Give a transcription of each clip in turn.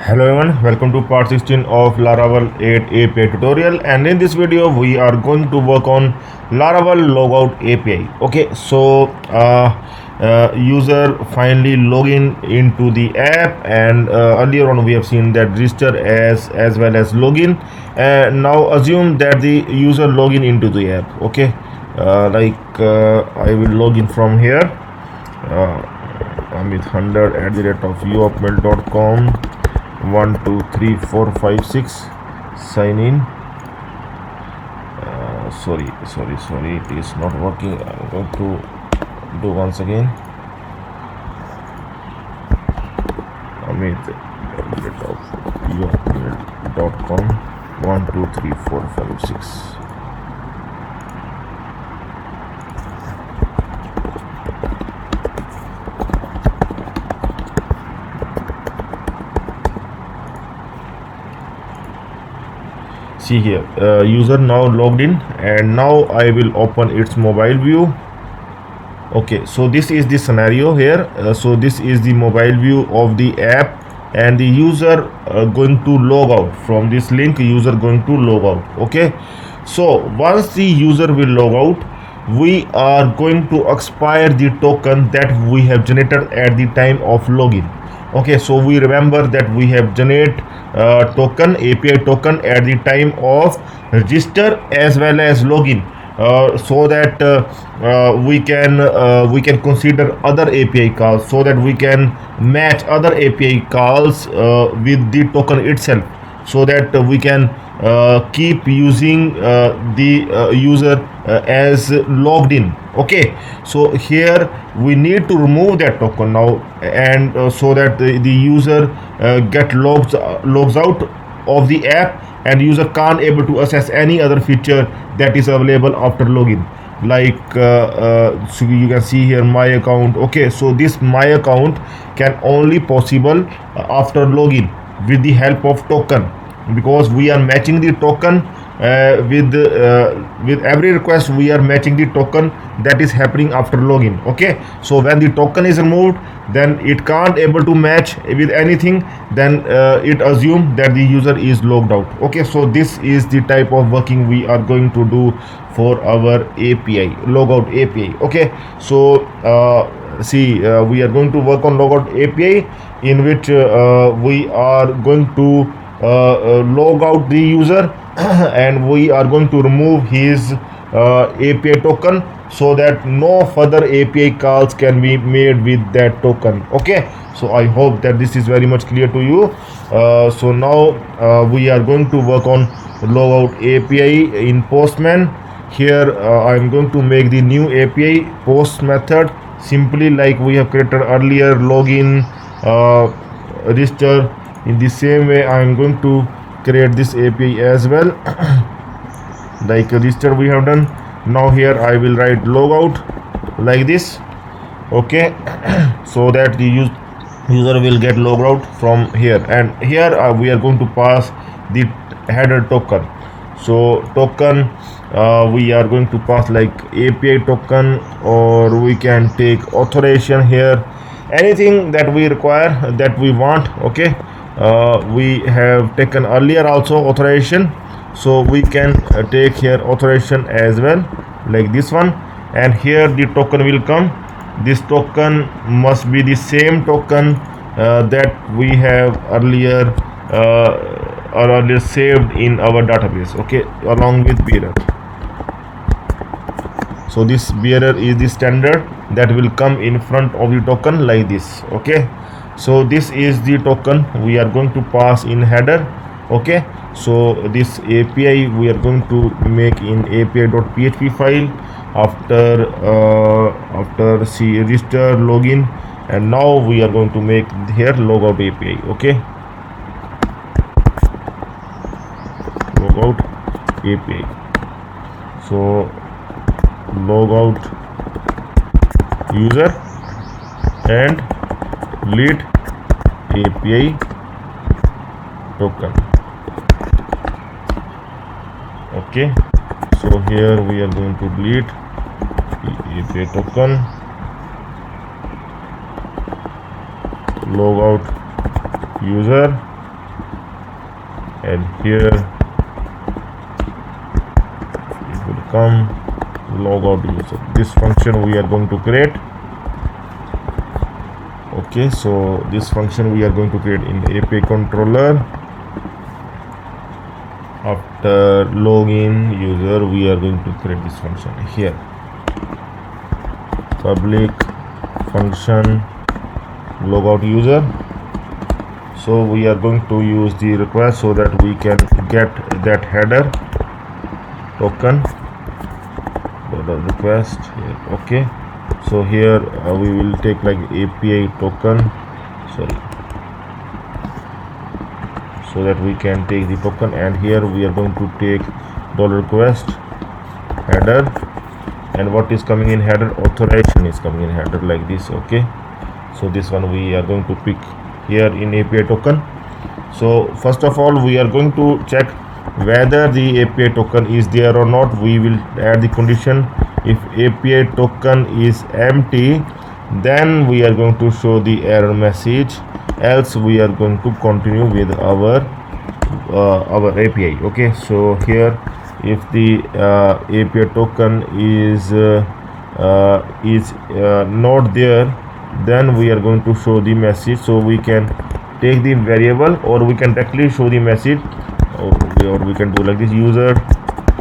Hello everyone, welcome to part 16 of Laravel 8 API tutorial, and in this video we are going to work on Laravel logout API. Okay, so user finally login into the app, and earlier on we have seen that register as well as login. Now assume that the user login into the app. Okay, I will login from here. I'm with 100 at the rate of uopmail.com. 1 2 3 4 5 6 sign in. Sorry, it is not working. I'm going to do once again. Amit of uopmail.com 1 2 3 4 5 6. See here, user now logged in, and now I will open its mobile view. Okay, so this is the scenario here. So this is the mobile view of the app, and the user going to log out from this link. User going to log out. Okay, so once the user will log out, we are going to expire the token that we have generated at the time of login. Okay, so we remember that we have generate token, API token, at the time of register as well as login, so that we can consider other API calls, so that we can match other API calls with the token itself, so that we can keep using the user as logged in. Okay, so here we need to remove that token now, and so that the user logs out of the app, and user can't able to access any other feature that is available after login, like so you can see here my account. Okay, so this my account can only possible after login with the help of token, because we are matching the token with every request. We are matching the token that is happening after login. Okay, so when the token is removed, then it can't able to match with anything, then it assume that the user is logged out. Okay, so this is the type of working we are going to do for our API, logout API. Okay, so we are going to work on logout API, in which we are going to log out the user and we are going to remove his API token, so that no further API calls can be made with that token. Okay, so I hope that this is very much clear to you. So now we are going to work on logout API in Postman. Here I'm going to make the new API post method, simply like we have created earlier login, register. In the same way I am going to create this API as well. Like register we have done. Now here I will write logout like this. Okay, so that the user will get logged out from here, and here we are going to pass the header token. So token we are going to pass like API token, or we can take authorization here, anything that we require, that we want. Okay, we have taken earlier also authorization, so we can take here authorization as well, like this one, and here the token will come. This token must be the same token that we have earlier saved in our database. Okay, along with bearer. So this bearer is the standard that will come in front of the token like this. Okay, so this is the token we are going to pass in header. Okay, so this API we are going to make in api.php file after register login, and now we are going to make here logout API. Okay, logout API. So logout user and delete API token. Okay, so here we are going to delete API token, logout user and here it will come logout user. This function we are going to create. Okay, so this function we are going to create in API controller. After login user, we are going to create this function here. Public function logout user. So we are going to use the request so that we can get that header token. The request here. Okay, so here we will take like API token, sorry, so that we can take the token, and here we are going to take $request header, and what is coming in header, authorization is coming in header like this. Okay, so this one we are going to pick here in API token. So first of all we are going to check whether the API token is there or not. We will add the condition. If API token is empty, then we are going to show the error message, else we are going to continue with our API. Okay, so here if the API token is not there, then we are going to show the message. So we can take the variable, or we can directly show the message, or we can do like this: user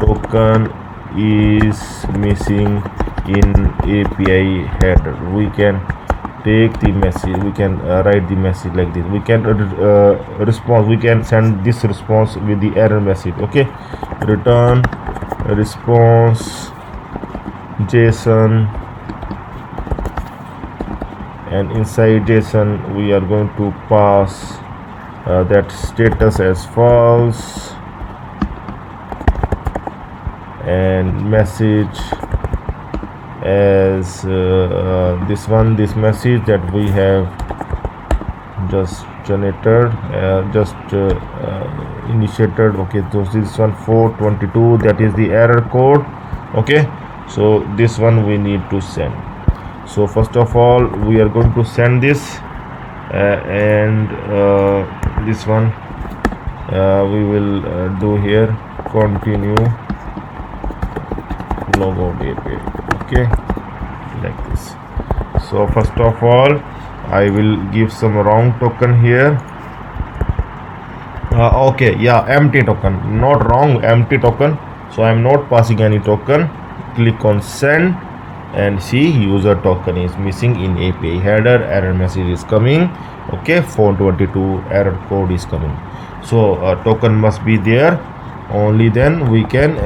token is missing in API header. We can take the message, we can write the message like this. We can response, we can send this response with the error message. Okay, return response JSON, and inside JSON we are going to pass that status as false, and message as this one, this message that we have just generated, initiated. Okay, so this one 422, that is the error code. Okay, so this one we need to send. So first of all we are going to send this, and this one we will do here continue logout API. Okay, like this. So first of all I will give some wrong token here. Okay, yeah, empty token, not wrong, empty token. So I am not passing any token. Click on send, and see user token is missing in API header, error message is coming. Okay, 422 error code is coming. So token must be there, only then we can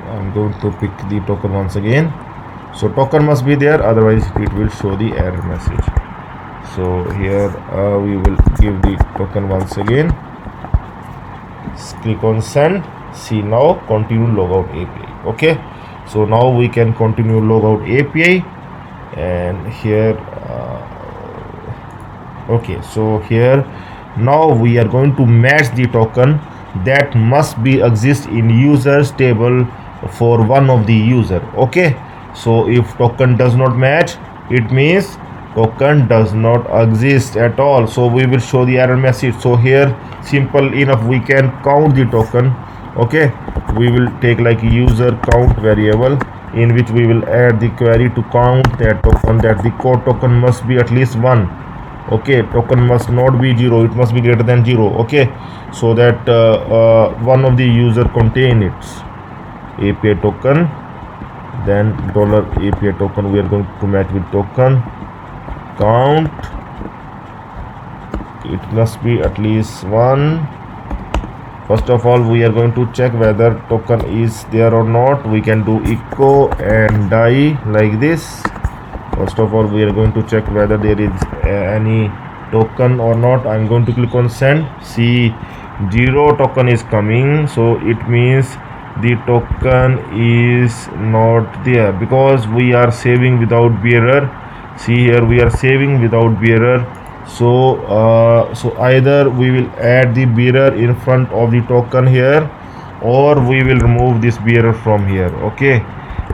I'm going to pick the token once again. So token must be there, otherwise it will show the error message. So here we will give the token once again. Click on send. See, now continue logout API. Okay, so now we can continue logout API, and here okay, so here now we are going to match the token that must be exist in users table for one of the user. Okay, so if token does not match, it means token does not exist at all. So we will show the error message. So here simple enough, we can count the token. Okay, we will take like user count variable, in which we will add the query to count that token, that the code token must be at least 1. Okay, token must not be 0, it must be greater than 0. Okay, so that one of the user contain its API token, then $API token we are going to match with token count. It must be at least 1. First of all we are going to check whether token is there or not. We can do echo and die like this. First of all we are going to check whether there is any token or not. I'm going to click on send. See, 0 token is coming, so it means the token is not there, because we are saving without bearer. See, here we are saving without bearer. So so either we will add the bearer in front of the token here, or we will remove this bearer from here. Okay,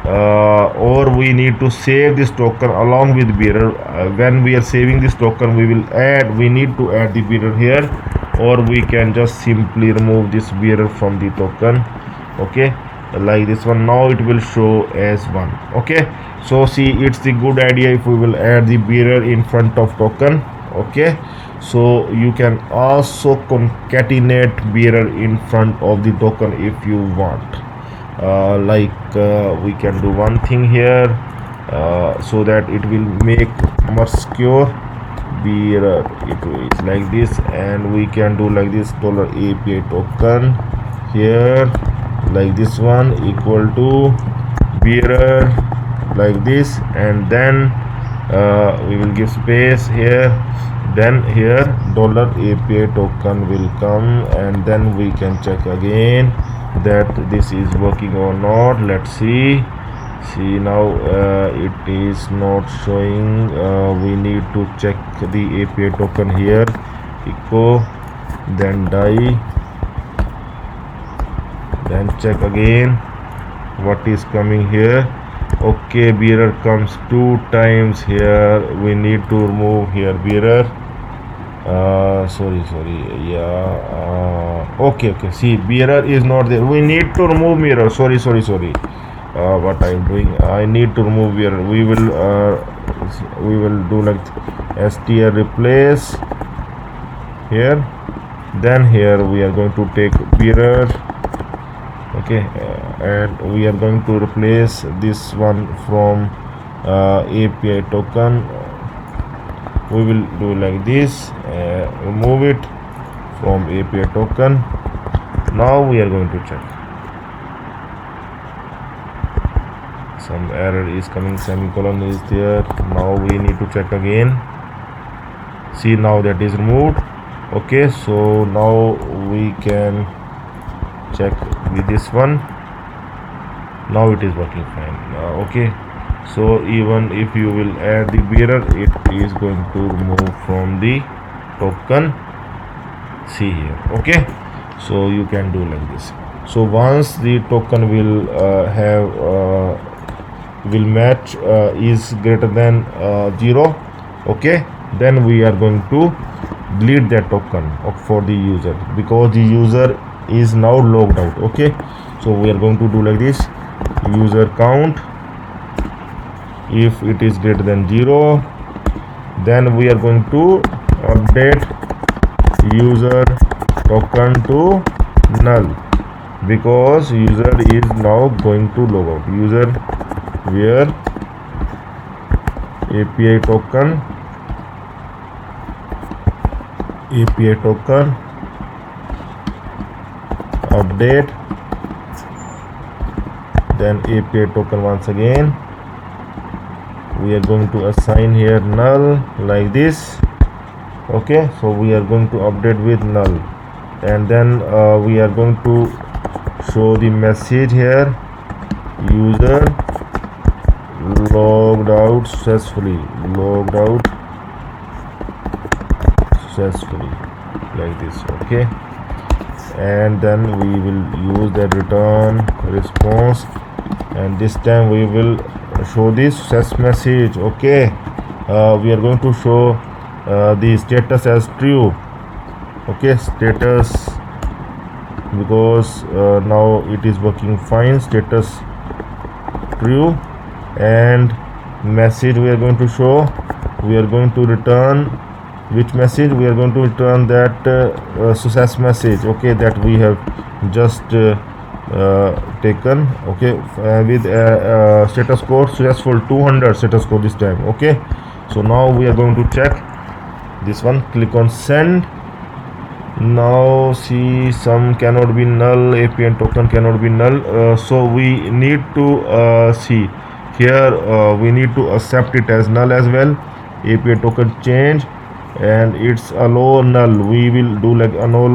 or we need to save this token along with bearer. When we are saving this token, we need to add the bearer here. or we can just simply remove this bearer from the token. Okay, like this one. Now it will show as 1. Okay, so see, it's the good idea if we will add the bearer in front of token. Okay, so you can also concatenate bearer in front of the token if you want. We can do one thing here, so that it will make much secure. Bearer, it is like this, and we can do like this $API token here, like this one, equal to bearer, like this, and then we will give space here, then here $API token will come, and then we can check again that this is working or not. Let's see now, it is not showing. We need to check the API token here, echo, then die, then check again what is coming here. Okay, bearer comes 2 times here. We need to remove here bearer. Sorry, yeah. Okay, see, bearer is not there. We need to remove mirror. Sorry. What I'm doing, I need to remove bearer. We will do like str replace here, then here we are going to take bearer. Okay, and we are going to replace this one from API token. We will do like this, remove it from API token. Now we are going to check. Some error is coming, semicolon is there. Now we need to check again. See, now that is removed. Okay, so now we can check with this one. Now it is working fine. Okay, so even if you will add the bearer, it is going to remove from the token. See here. Okay, so you can do like this. So once the token will match is greater than 0, okay, then we are going to delete that token for the user, because the user is now logged out. Okay, so we are going to do like this, user count, if it is greater than 0, then we are going to update user token to null, because user is now going to log out. User where API token update, then API token once again. We are going to assign here null, like this. Okay, so we are going to update with null, and then we are going to show the message here, user logged out successfully, like this. Okay, and then we will use the return response, and this time we will show this success message. Okay, we are going to show the status as true. Okay, status, because now it is working fine, status true. And message we are going to show, we are going to return which message? We are going to return that success message, okay, that we have just taken, okay, with status code successful 200 status code this time. Okay, so now we are going to check this one, click on send. Now see, some cannot be null, API token cannot be null, so we need to see here, we need to accept it as null as well. API token change, and it's allow null, we will do like allow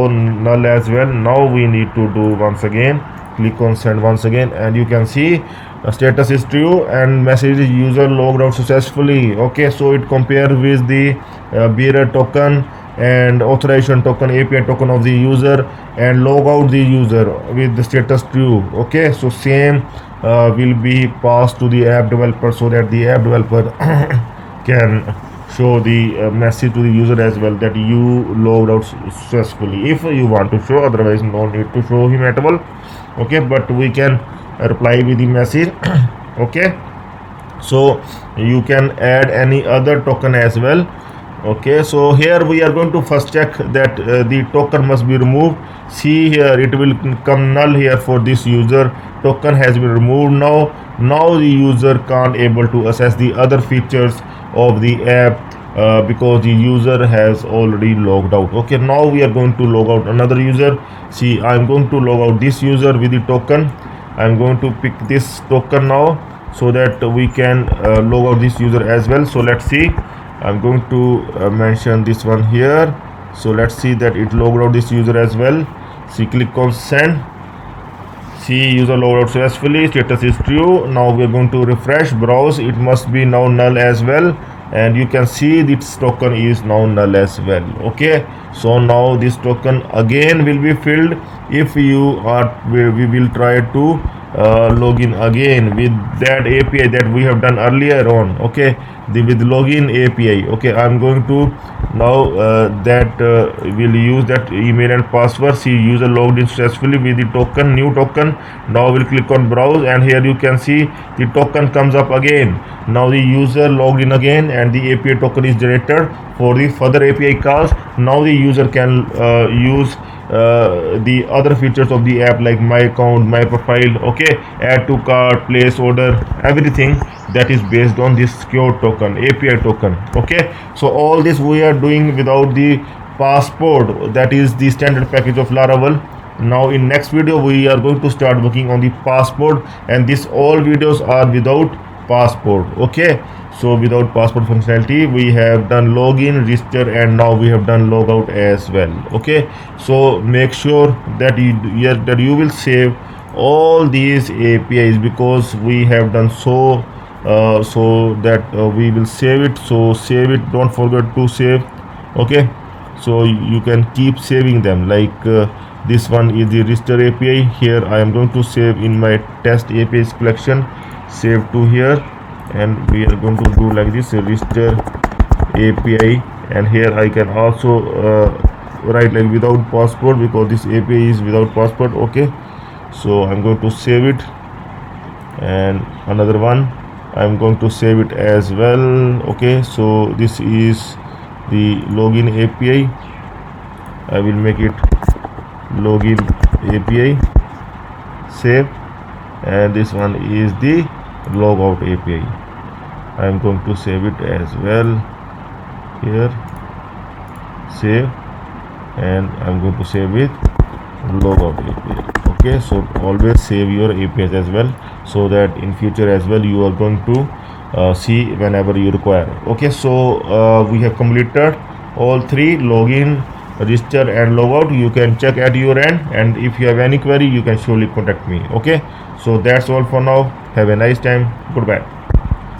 null as well. Now we need to do once again, click on send once again, and you can see status is true and message is user logged out successfully. Okay, so it compares with the bearer token and authorization token, API token of the user, and log out the user with the status true. Okay, so same will be passed to the app developer, so that the app developer can show the message to the user as well that you logged out successfully, if you want to show. Otherwise no need to show him at all. Okay, but we can reply with the message. Okay, so you can add any other token as well. Okay, so here we are going to first check that the token must be removed. See here, it will come null here for this user. Token has been removed. Now the user can't able to access the other features of the app because the user has already logged out. Okay, now we are going to log out another user. See, I'm going to log out this user with the token. I'm going to pick this token now so that we can log out this user as well. So let's see, I'm going to mention this one here. So let's see that it logged out this user as well. See, click on send. See, user logged out successfully, status is true. Now we are going to refresh, browse. It must be now null as well, and you can see this token is now null as well. Okay, so now this token again will be filled if you are, we will try to log in again with that API that we have done earlier on. Okay, with login API. Okay, I'm going to now will use that email and password. See, user logged in successfully with the token, new token. Now we'll click on browse, and here you can see the token comes up again. Now the user logged in again, and the API token is generated for the further API calls. Now the user can use the other features of the app like my account, my profile. Okay, add to cart, place order, everything that is based on this secure token, API token. Okay, so all this we are doing without the passport, that is the standard package of Laravel. Now in next video we are going to start working on the passport, and this all videos are without passport. Okay, so without passport functionality, we have done login, register, and now we have done logout as well. Okay, so make sure that you will save all these APIs, because we have done so that we will save it. So save it, don't forget to save. Okay, so you can keep saving them, like this one is the register API. Here I am going to save in my test APIs collection, save to here, and we are going to do like this, register API, and here I can also write like without passport, because this API is without passport. Okay, so I'm going to save it, and another one I'm going to save it as well. Okay, so this is the login API. I will make it login API, save, and this one is the logout API. I am going to save it as well here, save, and I'm going to save it logout API. Okay, so always save your APIs as well, so that in future as well you are going to see whenever you require. Okay, so we have completed all three: login, register, and logout. You can check at your end, and if you have any query you can surely contact me. Okay, so that's all for now. Have a nice time. Goodbye.